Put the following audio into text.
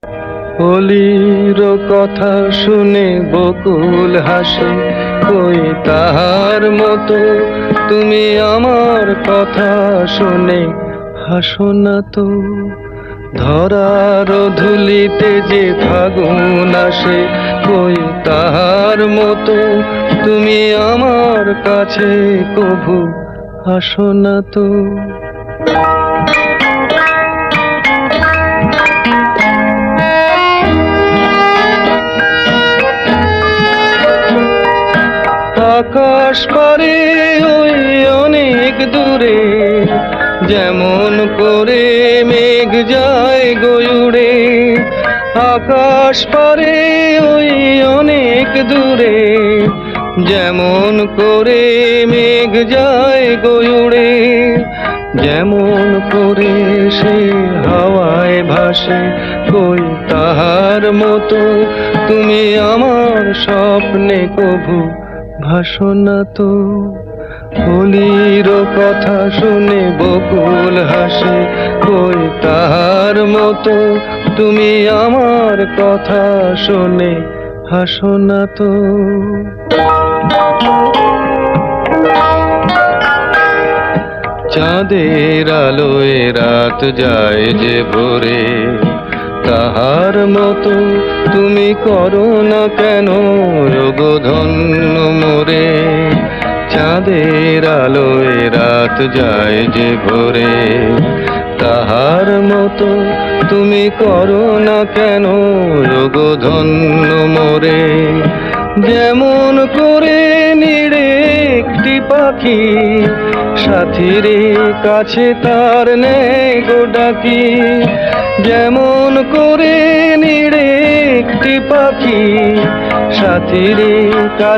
কলির কথা শুনে বকুল হাসে, কই তাহার মতো তুমি আমার কথা শুনে হাসো না তো। ধরার ধুলিতে যে ফাগুন আসে, কই তাহার মতো তুমি আমার কাছে কভু আসো না তো। আকাশ পারে ওই অনেক দূরে, যেমন করে মেঘ যায় গয়ুড়ে। আকাশ পারে ওই অনেক দূরে, যেমন করে মেঘ যায় গয়ুড়ে। যেমন করে সে হাওয়ায় ভাসে, কই তাহার মতো তুমি আমার স্বপ্নে কভু ভাসো না তো। কলির কথা শুনে বকুল হাসে, কই তাহার মতো তুমি আমার কথা শুনে হাসো না তো। চাঁদের আলোয় রাত যায় যে ভোরে, তাহার মতো তুমি করো না কেন ওগো ধন্য মোরে। চাঁদের আলোয় রাত যায় যে ভোরে, তাহার মতো তুমি করো না কেন ওগো ধন্য মোরে। যেমন করে নিড়ে একটি পাখি, সাথীরে কাছে তার নেই গো ডাকি। যেমন করে নিড়ে একটি পাখি, সাথীরে কাছে